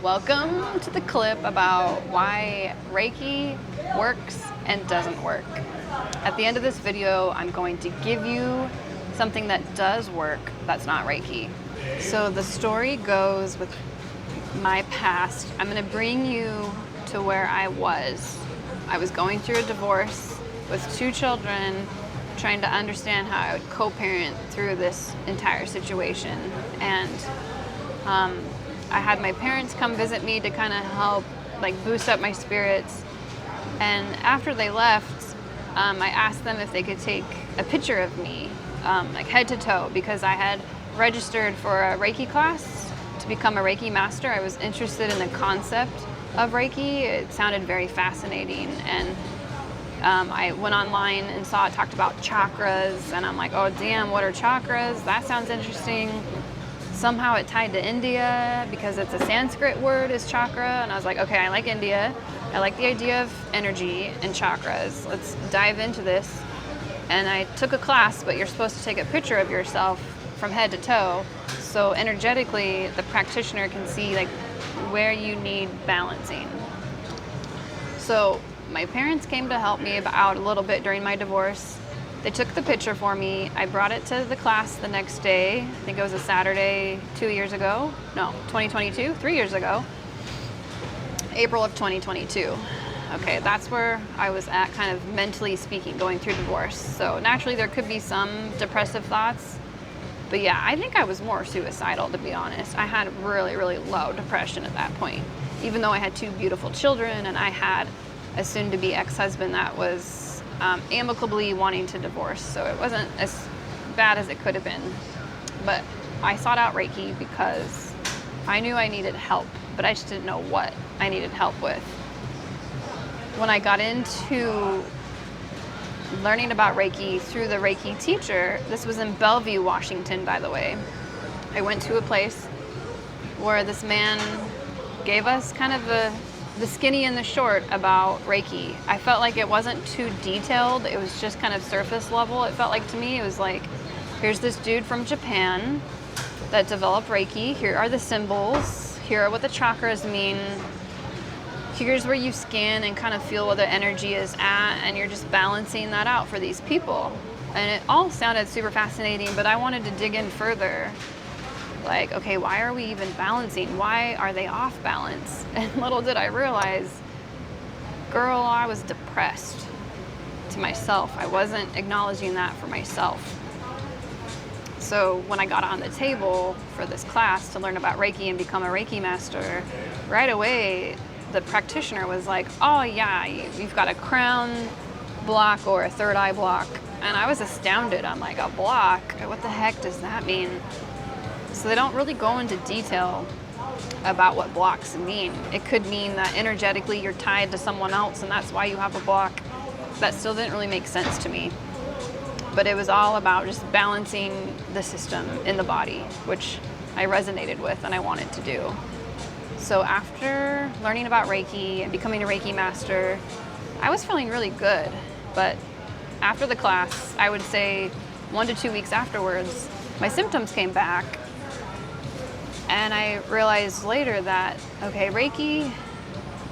Welcome to the clip about why Reiki works and doesn't work. At the end of this video, I'm going to give you something that does work that's not Reiki. So the story goes with my past. I'm going to bring you to where I was. I was going through a divorce with 2 children, trying to understand how I would co-parent through this entire situation. And I had my parents come visit me to kind of help boost up my spirits. And after they left, I asked them if they could take a picture of me, head to toe, because I had registered for a Reiki class to become a Reiki Master. I was interested in the concept of Reiki. It sounded very fascinating, and I went online and saw it talked about chakras, and I'm like, oh damn, what are chakras? That sounds interesting. Somehow it tied to India because it's a Sanskrit word is chakra, and I was like, okay, I like India. I like the idea of energy and chakras. Let's dive into this. And I took a class, but you're supposed to take a picture of yourself from head to toe, so energetically the practitioner can see where you need balancing. So my parents came to help me out a little bit during my divorce. They took the picture for me. I brought it to the class the next day. I think it was a Saturday 2 years ago. No, 2022, 3 years ago. April of 2022. Okay, that's where I was at, kind of mentally speaking, going through divorce. So naturally there could be some depressive thoughts. But yeah, I think I was more suicidal, to be honest. I had really, really low depression at that point. Even though I had 2 beautiful children and I had a soon-to-be ex-husband that was amicably wanting to divorce. So it wasn't as bad as it could have been. But I sought out Reiki because I knew I needed help, but I just didn't know what I needed help with. When I got into learning about Reiki through the Reiki teacher, this was in Bellevue, Washington, by the way. I went to a place where this man gave us kind of the skinny and the short about Reiki. I felt like it wasn't too detailed. It was just kind of surface level. It felt like to me, it was like, here's this dude from Japan that developed Reiki. Here are the symbols. Here are what the chakras mean. Here's where you scan and kind of feel where the energy is at, and you're just balancing that out for these people. And it all sounded super fascinating, but I wanted to dig in further. Like, okay, why are we even balancing? Why are they off balance? And little did I realize, girl, I was depressed to myself. I wasn't acknowledging that for myself. So when I got on the table for this class to learn about Reiki and become a Reiki Master, right away, the practitioner was like, oh yeah, you've got a crown block or a third eye block. And I was astounded. I'm like, a block? What the heck does that mean? So they don't really go into detail about what blocks mean. It could mean that energetically you're tied to someone else and that's why you have a block. That still didn't really make sense to me. But it was all about just balancing the system in the body, which I resonated with and I wanted to do. So after learning about Reiki and becoming a Reiki Master, I was feeling really good. But after the class, I would say 1 to 2 weeks afterwards, my symptoms came back. And I realized later that, okay, Reiki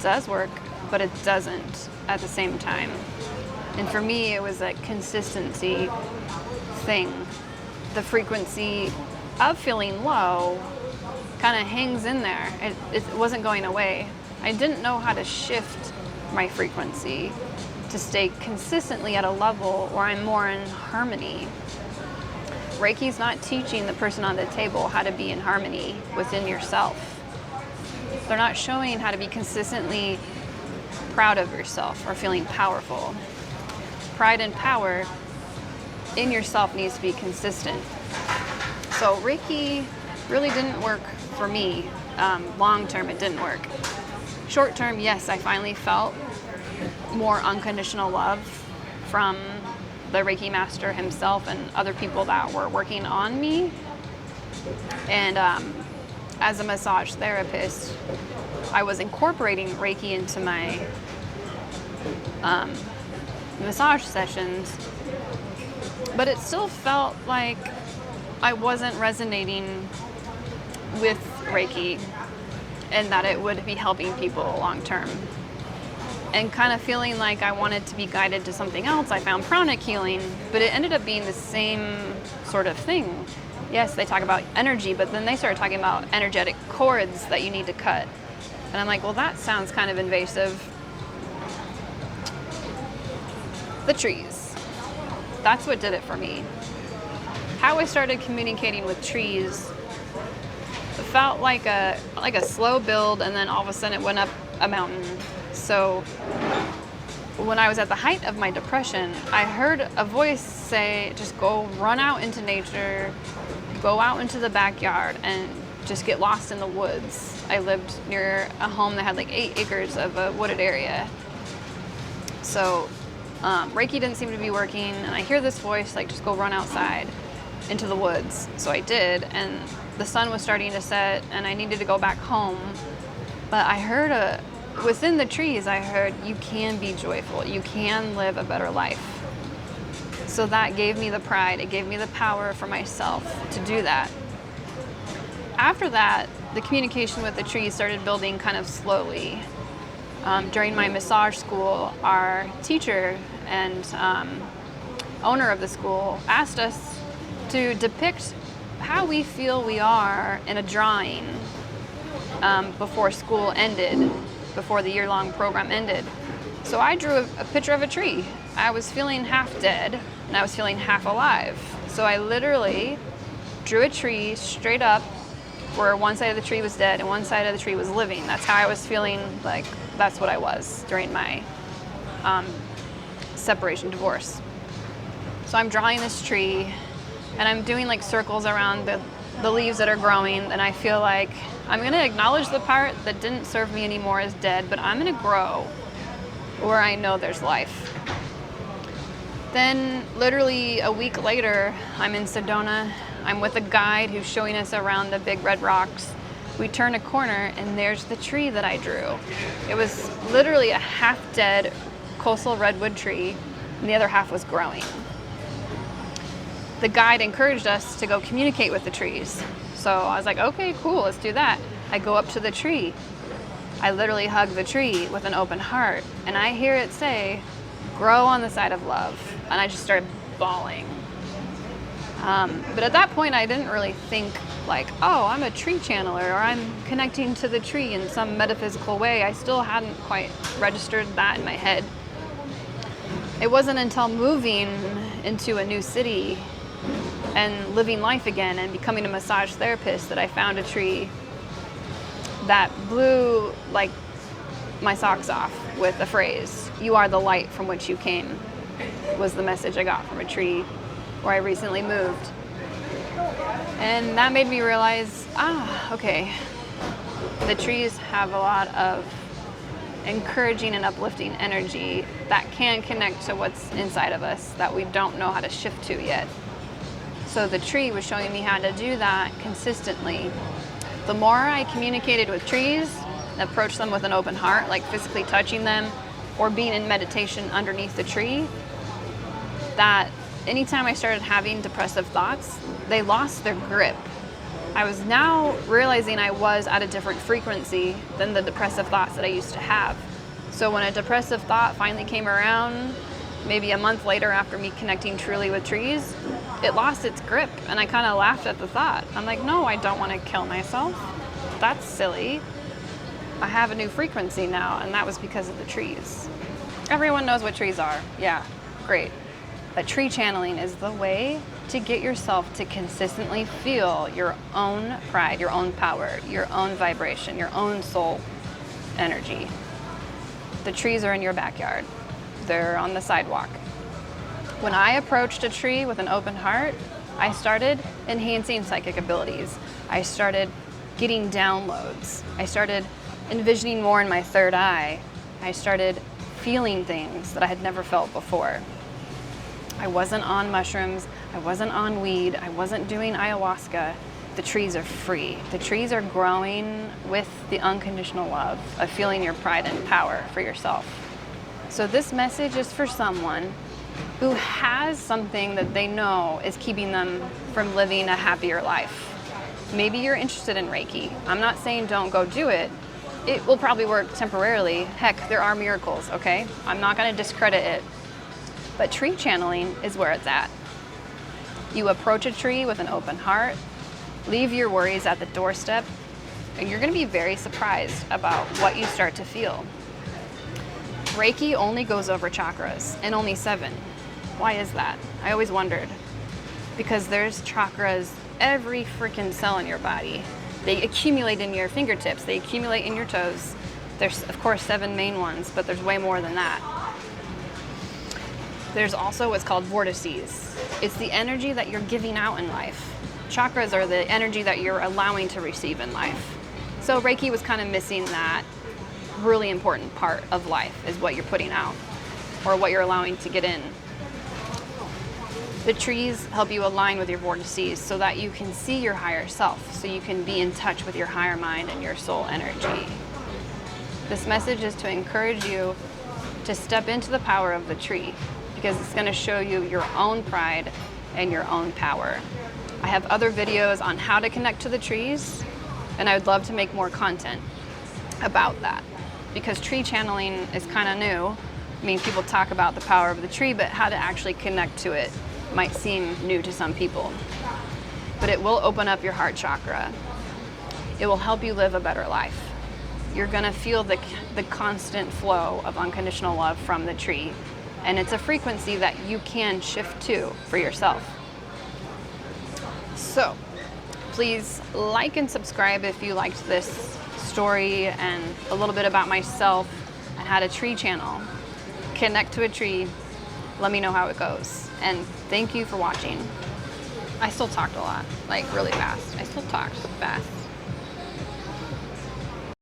does work, but it doesn't at the same time. And for me, it was a consistency thing. The frequency of feeling low kind of hangs in there. It wasn't going away. I didn't know how to shift my frequency to stay consistently at a level where I'm more in harmony. Reiki's not teaching the person on the table how to be in harmony within yourself. They're not showing how to be consistently proud of yourself or feeling powerful. Pride and power in yourself needs to be consistent. So Reiki really didn't work for me. Long term, it didn't work. Short term, yes, I finally felt more unconditional love from the Reiki Master himself and other people that were working on me. And as a massage therapist, I was incorporating Reiki into my massage sessions, but it still felt like I wasn't resonating with Reiki. and that it would be helping people long term. And kind of feeling like I wanted to be guided to something else, I found pranic healing, but it ended up being the same sort of thing. Yes, they talk about energy, but then they started talking about energetic cords that you need to cut. And I'm like, well, that sounds kind of invasive. The trees. That's what did it for me. How I started communicating with trees felt like a slow build, and then all of a sudden it went up a mountain. So when I was at the height of my depression, I heard a voice say, just go run out into nature, go out into the backyard and just get lost in the woods. I lived near a home that had like 8 acres of a wooded area. So Reiki didn't seem to be working, and I hear this voice like, just go run outside into the woods. So I did, and the sun was starting to set and I needed to go back home. But I heard within the trees, I heard, you can be joyful, you can live a better life. So that gave me the pride, it gave me the power for myself to do that. After that, the communication with the trees started building kind of slowly. During my massage school, our teacher and owner of the school asked us to depict how we feel we are in a drawing before school ended, before the year-long program ended. So I drew a picture of a tree. I was feeling half dead and I was feeling half alive. So I literally drew a tree straight up where one side of the tree was dead and one side of the tree was living. That's how I was feeling, like that's what I was during my separation, divorce. So I'm drawing this tree and I'm doing like circles around the leaves that are growing, and I feel like I'm gonna acknowledge the part that didn't serve me anymore as dead, but I'm gonna grow where I know there's life. Then literally a week later, I'm in Sedona. I'm with a guide who's showing us around the big red rocks. We turn a corner and there's the tree that I drew. It was literally a half dead coastal redwood tree and the other half was growing. The guide encouraged us to go communicate with the trees. So I was like, okay, cool, let's do that. I go up to the tree. I literally hug the tree with an open heart, and I hear it say, grow on the side of love. And I just started bawling. But at that point, I didn't really think like, oh, I'm a tree channeler, or I'm connecting to the tree in some metaphysical way. I still hadn't quite registered that in my head. It wasn't until moving into a new city and living life again and becoming a massage therapist that I found a tree that blew like my socks off with a phrase, "You are the light from which you came," was the message I got from a tree where I recently moved. And that made me realize, okay, the trees have a lot of encouraging and uplifting energy that can connect to what's inside of us that we don't know how to shift to yet. So the tree was showing me how to do that consistently. The more I communicated with trees, approached them with an open heart, like physically touching them or being in meditation underneath the tree, that anytime I started having depressive thoughts, they lost their grip. I was now realizing I was at a different frequency than the depressive thoughts that I used to have. So when a depressive thought finally came around, maybe a month later after me connecting truly with trees, it lost its grip, and I kind of laughed at the thought. I'm like, no, I don't want to kill myself. That's silly. I have a new frequency now, and that was because of the trees. Everyone knows what trees are. Yeah, great. But tree channeling is the way to get yourself to consistently feel your own pride, your own power, your own vibration, your own soul energy. The trees are in your backyard. They're on the sidewalk. When I approached a tree with an open heart, I started enhancing psychic abilities. I started getting downloads. I started envisioning more in my third eye. I started feeling things that I had never felt before. I wasn't on mushrooms. I wasn't on weed. I wasn't doing ayahuasca. The trees are free. The trees are growing with the unconditional love of feeling your pride and power for yourself. So this message is for someone who has something that they know is keeping them from living a happier life. Maybe you're interested in Reiki. I'm not saying don't go do it. It will probably work temporarily. Heck, there are miracles, okay? I'm not going to discredit it. But tree channeling is where it's at. You approach a tree with an open heart, leave your worries at the doorstep, and you're going to be very surprised about what you start to feel. Reiki only goes over chakras, and only 7. Why is that? I always wondered. Because there's chakras every freaking cell in your body. They accumulate in your fingertips, they accumulate in your toes. There's, of course, 7 main ones, but there's way more than that. There's also what's called vortices. It's the energy that you're giving out in life. Chakras are the energy that you're allowing to receive in life. So Reiki was kind of missing that really important part of life, is what you're putting out or what you're allowing to get in. The trees help you align with your vortices so that you can see your higher self, so you can be in touch with your higher mind and your soul energy. This message is to encourage you to step into the power of the tree, because it's going to show you your own pride and your own power. I have other videos on how to connect to the trees, and I would love to make more content about that, because tree channeling is kind of new. I mean, people talk about the power of the tree, but how to actually connect to it might seem new to some people. But it will open up your heart chakra. It will help you live a better life. You're going to feel the constant flow of unconditional love from the tree. And it's a frequency that you can shift to for yourself. So, please like and subscribe if you liked this story and a little bit about myself and how to tree channel. Connect to a tree. Let me know how it goes. And thank you for watching. I still talked a lot, like really fast. I still talked fast.